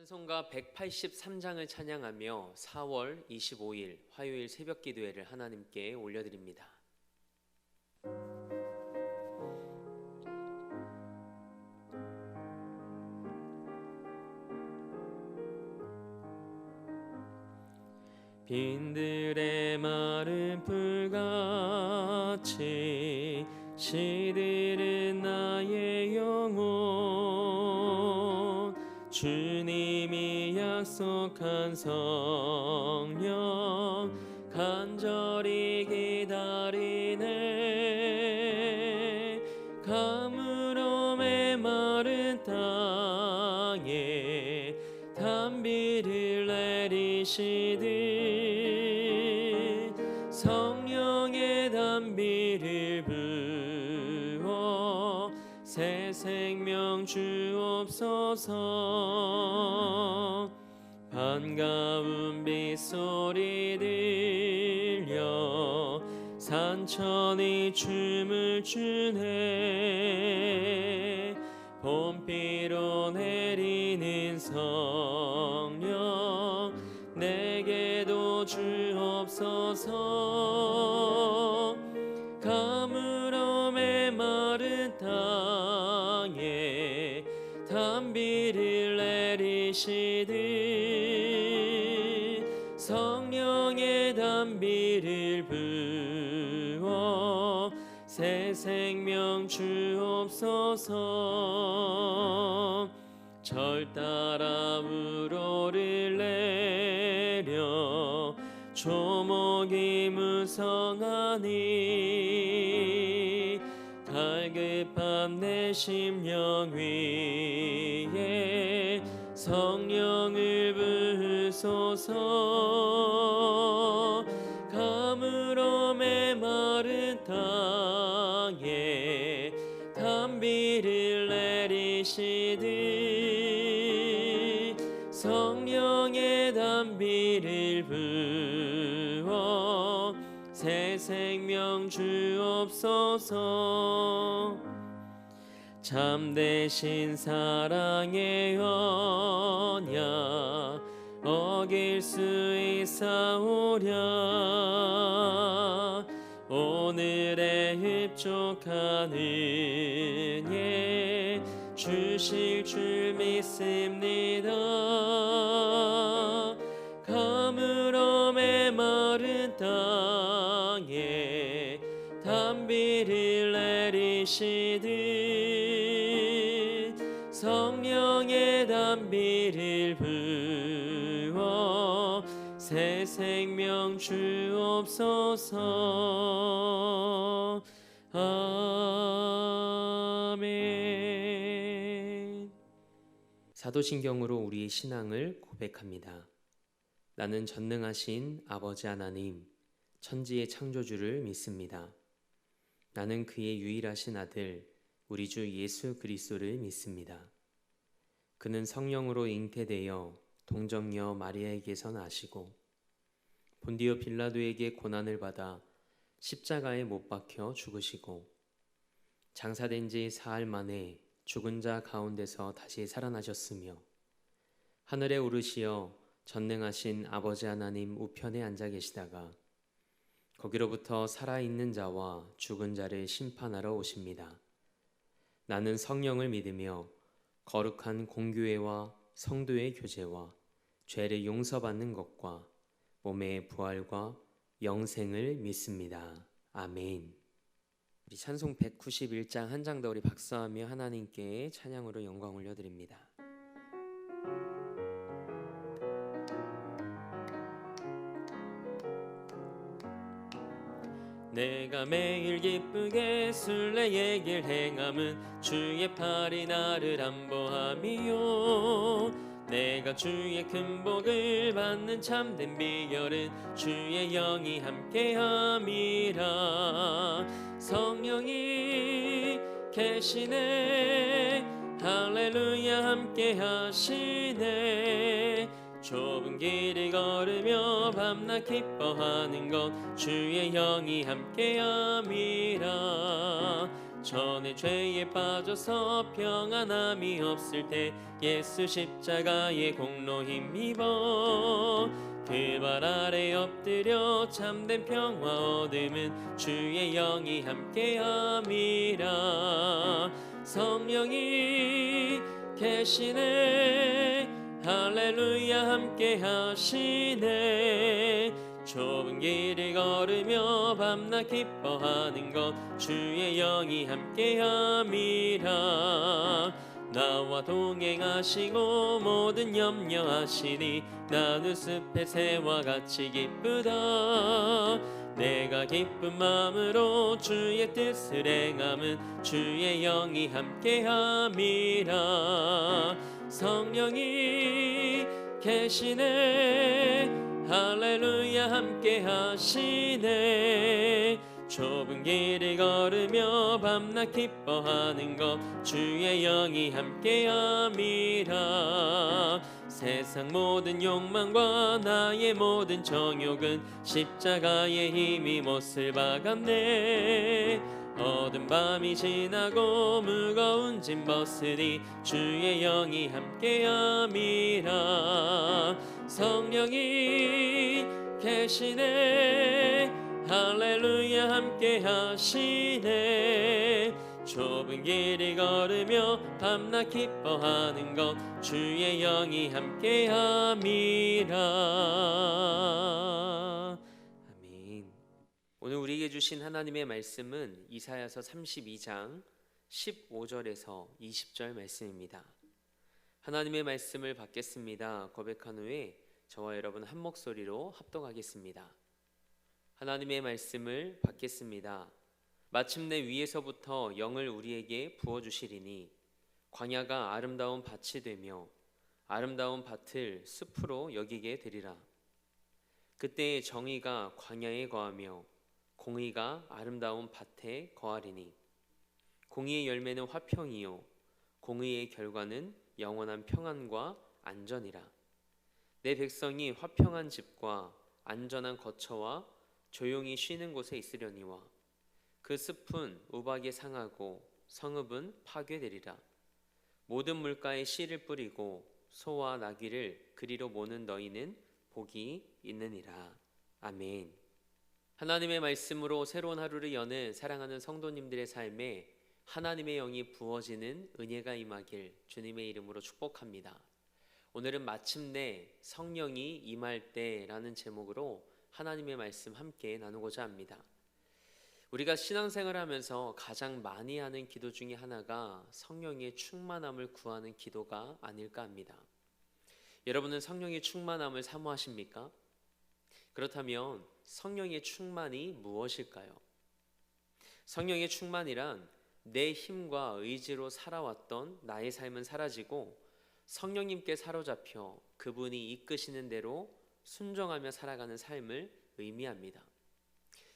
찬송가 183장을 찬양하며 4월 25일 화요일 새벽 기도회를 하나님께 올려드립니다. 빈들의 마른 풀같이 시들은 나의 영혼, 주님이 약속한 성령 간절히 기다리네. 가물어 메마른 땅에 단비를 내리시듯 성령의 단비를 부어 새 생명 주옵소서. 반가운 빗소리 들려 산천이 춤을 추네. 봄비로 내리는 성령 내게도 주옵소서. 가물어 메마른 땅에 단비를 내리시듯 성령의 단비를 부어 새 생명 주옵소서. 절 따라 우로를 내려 조목이 무성하니 갈급한 내 심령 위에 성령을 부으소서. 가물어 메마른 땅에 단비를 내리시듯 성령의 단비를 부어 새 생명 주옵소서. 참되신 사랑의 언약 어길 수 있사오랴. 오늘의 흡족한 은혜 주실 줄 믿습니다. 가물어 메마른 땅에 단비를 내리시듯 성령의 단비를 부어 새 생명 주옵소서. 아멘. 사도신경으로 우리의 신앙을 고백합니다. 나는 전능하신 아버지 하나님, 천지의 창조주를 믿습니다. 나는 그의 유일하신 아들, 우리 주 예수 그리스도를 믿습니다. 그는 성령으로 잉태되어 동정녀 마리아에게서 나시고 본디오 빌라도에게 고난을 받아 십자가에 못 박혀 죽으시고 장사된 지 사흘 만에 죽은 자 가운데서 다시 살아나셨으며 하늘에 오르시어 전능하신 아버지 하나님 우편에 앉아 계시다가 거기로부터 살아있는 자와 죽은 자를 심판하러 오십니다. 나는 성령을 믿으며 거룩한 공교회와 성도의 교제와 죄를 용서받는 것과 몸의 부활과 영생을 믿습니다. 아멘. 우리 찬송 191장 한 장 더 우리 박수하며 하나님께 찬양으로 영광 올려드립니다. 내가 매일 기쁘게 순례의 길 행함은 주의 팔이 나를 안보함이요. 내가 주의 큰 복을 받는 참된 비결은 주의 영이 함께함이라. 성령이 계시네 할렐루야 함께하시네. 좁은 길을 걸으며 밤낮 기뻐하는 것 주의 영이 함께함이라. 전에 죄에 빠져서 평안함이 없을 때 예수 십자가의 공로 힘입어 그 발 아래 엎드려 참된 평화 얻음은 주의 영이 함께함이라. 성령이 계시네 할렐루야 함께 하시네. 좁은 길을 걸으며 밤낮 기뻐하는 것 주의 영이 함께함이라. 나와 동행하시고 모든 염려하시니 나는 숲의 새와 같이 기쁘다. 내가 기쁜 마음으로 주의 뜻을 행함은 주의 영이 함께함이라. 성령이 계시네 할렐루야 함께 하시네. 좁은 길을 걸으며 밤낮 기뻐하는 것 주의 영이 함께함이라. 세상 모든 욕망과 나의 모든 정욕은 십자가의 힘이 못을 박았네. 어두운 밤이 지나고 무거운 짐 벗으니 주의 영이 함께함이라. 성령이 계시네 할렐루야 함께 하시네. 좁은 길을 걸으며 밤낮 기뻐하는 것 주의 영이 함께함이라. 아멘. 오늘 우리에게 주신 하나님의 말씀은 이사야서 32장 15절에서 20절 말씀입니다. 하나님의 말씀을 받겠습니다 고백한 후에 저와 여러분 한 목소리로 합독하겠습니다. 하나님의 말씀을 받겠습니다. 마침내 위에서부터 영을 우리에게 부어주시리니 광야가 아름다운 밭이 되며 아름다운 밭을 숲으로 여기게 되리라. 그때 정의가 광야에 거하며 공의가 아름다운 밭에 거하리니 공의의 열매는 화평이요 공의의 결과는 영원한 평안과 안전이라. 내 백성이 화평한 집과 안전한 거처와 조용히 쉬는 곳에 있으려니와 그 숲은 우박이 상하고 성읍은 파괴되리라. 모든 물가에 씨를 뿌리고 소와 나귀를 그리로 모는 너희는 복이 있느니라. 아멘. 하나님의 말씀으로 새로운 하루를 여는 사랑하는 성도님들의 삶에 하나님의 영이 부어지는 은혜가 임하길 주님의 이름으로 축복합니다. 오늘은 마침내 성령이 임할 때라는 제목으로 하나님의 말씀 함께 나누고자 합니다. 우리가 신앙생활을 하면서 가장 많이 하는 기도 중에 하나가 성령의 충만함을 구하는 기도가 아닐까 합니다. 여러분은 성령의 충만함을 사모하십니까? 그렇다면 성령의 충만이 무엇일까요? 성령의 충만이란 내 힘과 의지로 살아왔던 나의 삶은 사라지고 성령님께 사로잡혀 그분이 이끄시는 대로 순종하며 살아가는 삶을 의미합니다.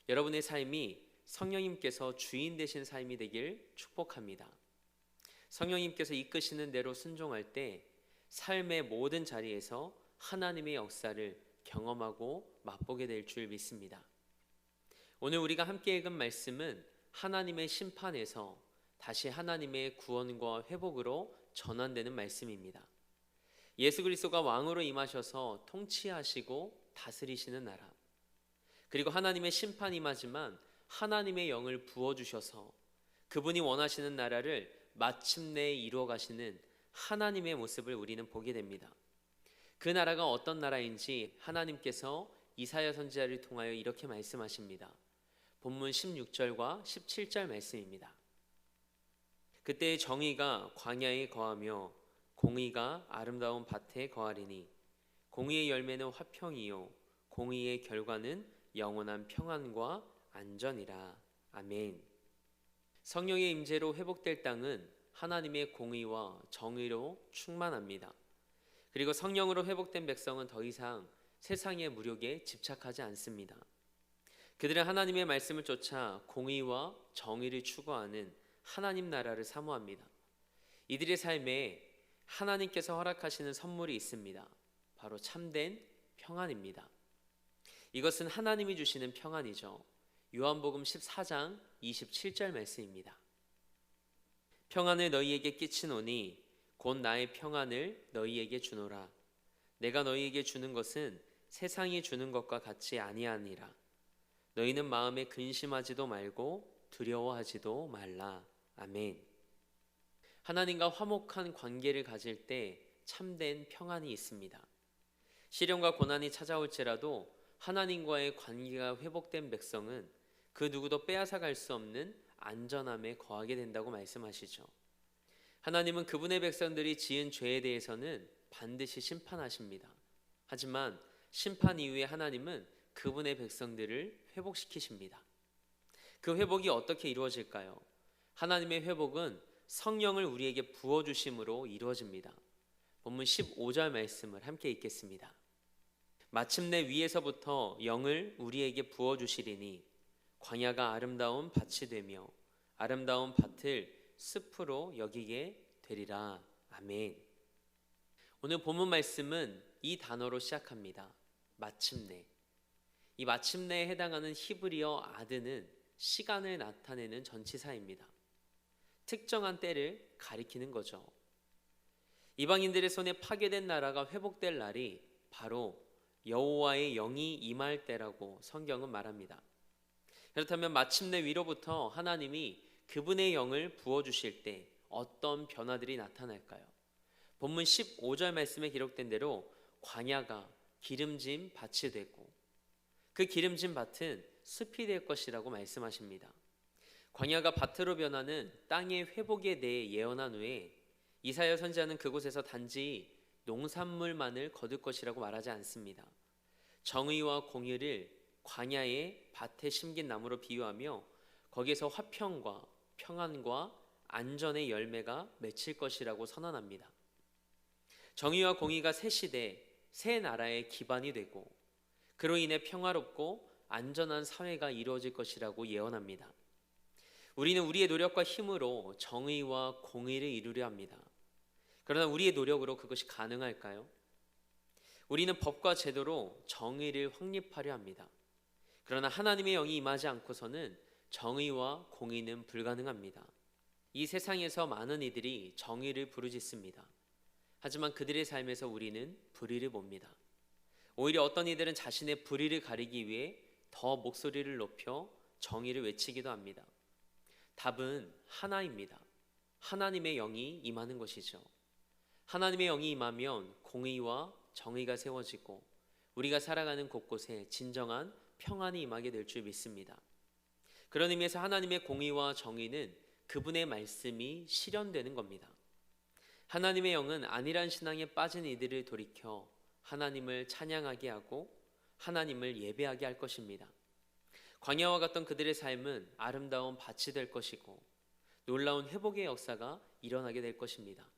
여러분의 삶이 성령님께서 주인 되신 삶이 되길 축복합니다. 성령님께서 이끄시는 대로 순종할 때 삶의 모든 자리에서 하나님의 역사를 경험하고 맛보게 될 줄 믿습니다. 오늘 우리가 함께 읽은 말씀은 하나님의 심판에서 다시 하나님의 구원과 회복으로 전환되는 말씀입니다. 예수 그리스도가 왕으로 임하셔서 통치하시고 다스리시는 나라, 그리고 하나님의 심판이 임하지만 하나님의 영을 부어주셔서 그분이 원하시는 나라를 마침내 이루어 가시는 하나님의 모습을 우리는 보게 됩니다. 그 나라가 어떤 나라인지 하나님께서 이사야 선지자를 통하여 이렇게 말씀하십니다. 본문 16절과 17절 말씀입니다. 그때 정의가 광야에 거하며 공의가 아름다운 밭에 거하리니 공의의 열매는 화평이요 공의의 결과는 영원한 평안과 안전이라. 아멘. 성령의 임재로 회복될 땅은 하나님의 공의와 정의로 충만합니다. 그리고 성령으로 회복된 백성은 더 이상 세상의 무력에 집착하지 않습니다. 그들은 하나님의 말씀을 쫓아 공의와 정의를 추구하는 하나님 나라를 사모합니다. 이들의 삶에 하나님께서 허락하시는 선물이 있습니다. 바로 참된 평안입니다. 이것은 하나님이 주시는 평안이죠. 요한복음 14장 27절 말씀입니다. 평안을 너희에게 끼치노니 곧 나의 평안을 너희에게 주노라. 내가 너희에게 주는 것은 세상이 주는 것과 같이 아니하니라. 너희는 마음에 근심하지도 말고 두려워하지도 말라. 아멘. 하나님과 화목한 관계를 가질 때 참된 평안이 있습니다. 시련과 고난이 찾아올지라도 하나님과의 관계가 회복된 백성은 그 누구도 빼앗아갈 수 없는 안전함에 거하게 된다고 말씀하시죠. 하나님은 그분의 백성들이 지은 죄에 대해서는 반드시 심판하십니다. 하지만 심판 이후에 하나님은 그분의 백성들을 회복시키십니다. 그 회복이 어떻게 이루어질까요? 하나님의 회복은 성령을 우리에게 부어주심으로 이루어집니다. 본문 15절 말씀을 함께 읽겠습니다. 마침내 위에서부터 영을 우리에게 부어주시리니 광야가 아름다운 밭이 되며 아름다운 밭을 숲으로 여기게 되리라. 아멘. 오늘 본문 말씀은 이 단어로 시작합니다. 마침내. 이 마침내에 해당하는 히브리어 아드는 시간을 나타내는 전치사입니다. 특정한 때를 가리키는 거죠. 이방인들의 손에 파괴된 나라가 회복될 날이 바로 여호와의 영이 임할 때라고 성경은 말합니다. 그렇다면 마침내 위로부터 하나님이 그분의 영을 부어주실 때 어떤 변화들이 나타날까요? 본문 15절 말씀에 기록된 대로 광야가 기름진 밭이 되고 그 기름진 밭은 숲이 될 것이라고 말씀하십니다. 광야가 밭으로 변하는 땅의 회복에 대해 예언한 후에 이사야 선지자는 그곳에서 단지 농산물만을 거둘 것이라고 말하지 않습니다. 정의와 공의를 광야의 밭에 심긴 나무로 비유하며 거기에서 화평과 평안과 안전의 열매가 맺힐 것이라고 선언합니다. 정의와 공의가 새 시대, 새 나라의 기반이 되고 그로 인해 평화롭고 안전한 사회가 이루어질 것이라고 예언합니다. 우리는 우리의 노력과 힘으로 정의와 공의를 이루려 합니다. 그러나 우리의 노력으로 그것이 가능할까요? 우리는 법과 제도로 정의를 확립하려 합니다. 그러나 하나님의 영이 임하지 않고서는 정의와 공의는 불가능합니다. 이 세상에서 많은 이들이 정의를 부르짖습니다. 하지만 그들의 삶에서 우리는 불의를 봅니다. 오히려 어떤 이들은 자신의 불의를 가리기 위해 더 목소리를 높여 정의를 외치기도 합니다. 답은 하나입니다. 하나님의 영이 임하는 것이죠. 하나님의 영이 임하면 공의와 정의가 세워지고 우리가 살아가는 곳곳에 진정한 평안이 임하게 될 줄 믿습니다. 그런 의미에서 하나님의 공의와 정의는 그분의 말씀이 실현되는 겁니다. 하나님의 영은 안일한 신앙에 빠진 이들을 돌이켜 하나님을 찬양하게 하고 하나님을 예배하게 할 것입니다. 광야와 같던 그들의 삶은 아름다운 밭이 될 것이고 놀라운 회복의 역사가 일어나게 될 것입니다.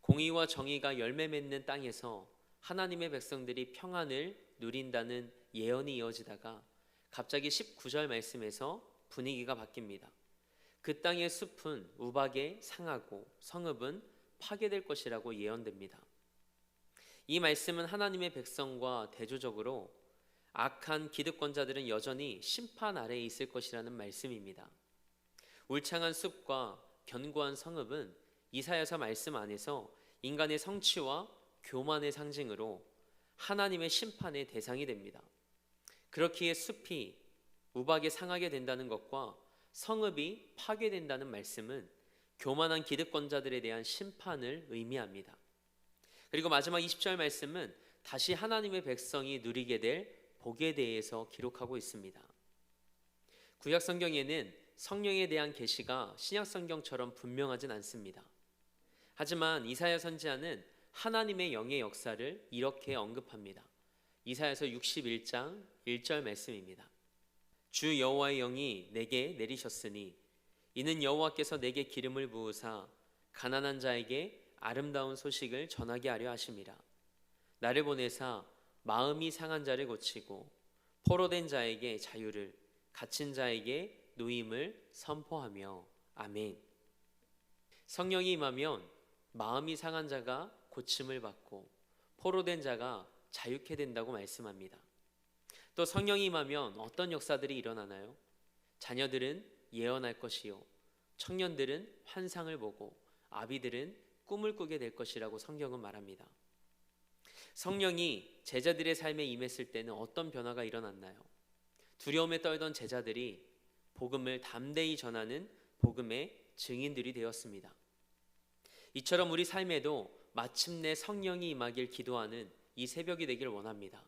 공의와 정의가 열매 맺는 땅에서 하나님의 백성들이 평안을 누린다는 예언이 이어지다가 갑자기 19절 말씀에서 분위기가 바뀝니다. 그 땅의 숲은 우박에 상하고 성읍은 파괴될 것이라고 예언됩니다. 이 말씀은 하나님의 백성과 대조적으로 악한 기득권자들은 여전히 심판 아래에 있을 것이라는 말씀입니다. 울창한 숲과 견고한 성읍은 이사야서 말씀 안에서 인간의 성취와 교만의 상징으로 하나님의 심판의 대상이 됩니다. 그렇기에 숲이 우박에 상하게 된다는 것과 성읍이 파괴된다는 말씀은 교만한 기득권자들에 대한 심판을 의미합니다. 그리고 마지막 20절 말씀은 다시 하나님의 백성이 누리게 될 복에 대해서 기록하고 있습니다. 구약 성경에는 성령에 대한 계시가 신약 성경처럼 분명하진 않습니다. 하지만 이사야 선지자는 하나님의 영의 역사를 이렇게 언급합니다. 이사야서 61장 1절 말씀입니다. 주 여호와의 영이 내게 내리셨으니 이는 여호와께서 내게 기름을 부으사 가난한 자에게 아름다운 소식을 전하게 하려 하심이라. 나를 보내사 마음이 상한 자를 고치고 포로된 자에게 자유를, 갇힌 자에게 노임을 선포하며. 아멘. 성령이 임하면 마음이 상한 자가 고침을 받고 포로된 자가 자유케 된다고 말씀합니다. 또 성령이 임하면 어떤 역사들이 일어나나요? 자녀들은 예언할 것이요, 청년들은 환상을 보고 아비들은 꿈을 꾸게 될 것이라고 성경은 말합니다. 성령이 제자들의 삶에 임했을 때는 어떤 변화가 일어났나요? 두려움에 떨던 제자들이 복음을 담대히 전하는 복음의 증인들이 되었습니다. 이처럼 우리 삶에도 마침내 성령이 임하길 기도하는 이 새벽이 되길 원합니다.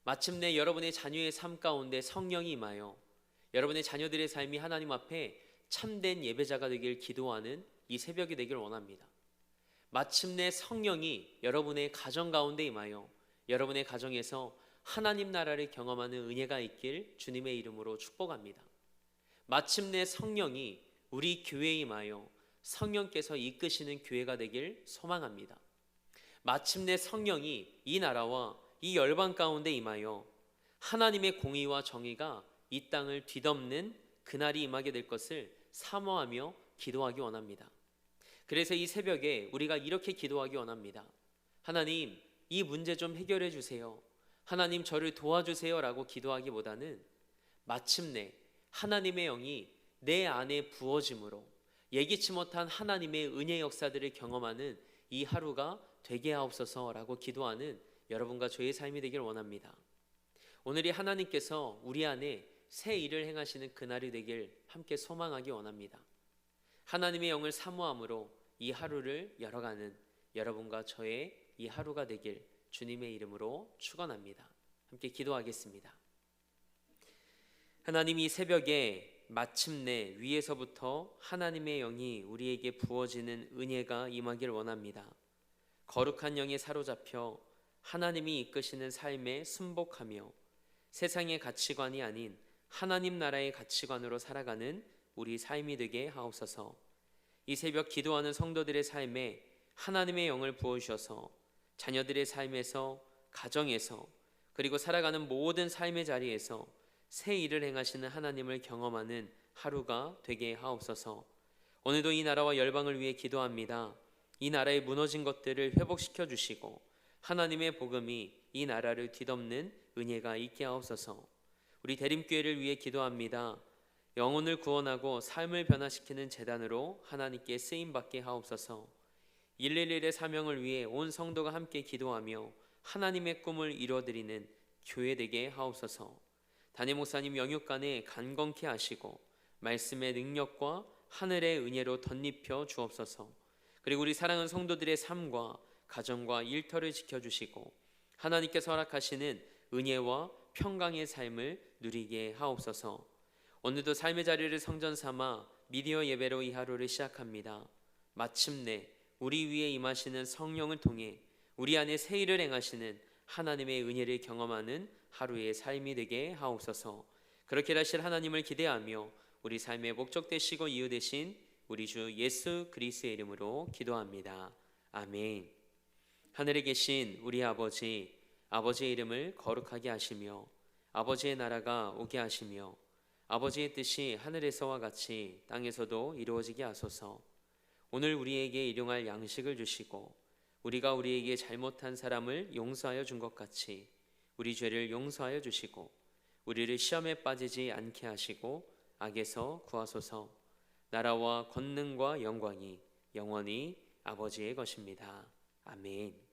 마침내 여러분의 자녀의 삶 가운데 성령이 임하여 여러분의 자녀들의 삶이 하나님 앞에 참된 예배자가 되길 기도하는 이 새벽이 되길 원합니다. 마침내 성령이 여러분의 가정 가운데 임하여 여러분의 가정에서 하나님 나라를 경험하는 은혜가 있길 주님의 이름으로 축복합니다. 마침내 성령이 우리 교회에 임하여 성령께서 이끄시는 교회가 되길 소망합니다. 마침내 성령이 이 나라와 이 열방 가운데 임하여 하나님의 공의와 정의가 이 땅을 뒤덮는 그날이 임하게 될 것을 사모하며 기도하기 원합니다. 그래서 이 새벽에 우리가 이렇게 기도하기 원합니다. 하나님, 이 문제 좀 해결해 주세요. 하나님, 저를 도와주세요 라고 기도하기보다는 마침내 하나님의 영이 내 안에 부어짐으로 예기치 못한 하나님의 은혜 역사들을 경험하는 이 하루가 되게 하옵소서라고 기도하는 여러분과 저의 삶이 되길 원합니다. 오늘이 하나님께서 우리 안에 새 일을 행하시는 그날이 되길 함께 소망하기 원합니다. 하나님의 영을 사모함으로 이 하루를 열어가는 여러분과 저의 이 하루가 되길 주님의 이름으로 축원합니다. 함께 기도하겠습니다. 하나님, 이 새벽에 마침내 위에서부터 하나님의 영이 우리에게 부어지는 은혜가 임하길 원합니다. 거룩한 영에 사로잡혀 하나님이 이끄시는 삶에 순복하며 세상의 가치관이 아닌 하나님 나라의 가치관으로 살아가는 우리 삶이 되게 하옵소서. 이 새벽 기도하는 성도들의 삶에 하나님의 영을 부어주셔서 자녀들의 삶에서, 가정에서, 그리고 살아가는 모든 삶의 자리에서 새 일을 행하시는 하나님을 경험하는 하루가 되게 하옵소서. 오늘도 이 나라와 열방을 위해 기도합니다. 이 나라의 무너진 것들을 회복시켜 주시고 하나님의 복음이 이 나라를 뒤덮는 은혜가 있게 하옵소서. 우리 대림교회를 위해 기도합니다. 영혼을 구원하고 삶을 변화시키는 재단으로 하나님께 쓰임받게 하옵소서. 111의 사명을 위해 온 성도가 함께 기도하며 하나님의 꿈을 이루어드리는 교회 되게 하옵소서. 담임 목사님 영육간에 간건케 하시고 말씀의 능력과 하늘의 은혜로 덧입혀 주옵소서. 그리고 우리 사랑하는 성도들의 삶과 가정과 일터를 지켜주시고 하나님께서 허락하시는 은혜와 평강의 삶을 누리게 하옵소서. 오늘도 삶의 자리를 성전 삼아 미디어 예배로 이 하루를 시작합니다. 마침내 우리 위에 임하시는 성령을 통해 우리 안에 새 일을 행하시는 하나님의 은혜를 경험하는 하루의 삶이 되게 하옵소서. 그렇게 하실 하나님을 기대하며 우리 삶의 목적 되시고 이유 되신 우리 주 예수 그리스도의 이름으로 기도합니다. 아멘. 하늘에 계신 우리 아버지, 아버지의 이름을 거룩하게 하시며 아버지의 나라가 오게 하시며 아버지의 뜻이 하늘에서와 같이 땅에서도 이루어지게 하소서. 오늘 우리에게 일용할 양식을 주시고 우리가 우리에게 잘못한 사람을 용서하여 준 것 같이 우리 죄를 용서하여 주시고 우리를 시험에 빠지지 않게 하시고 악에서 구하소서. 나라와 권능과 영광이 영원히 아버지의 것입니다. 아멘.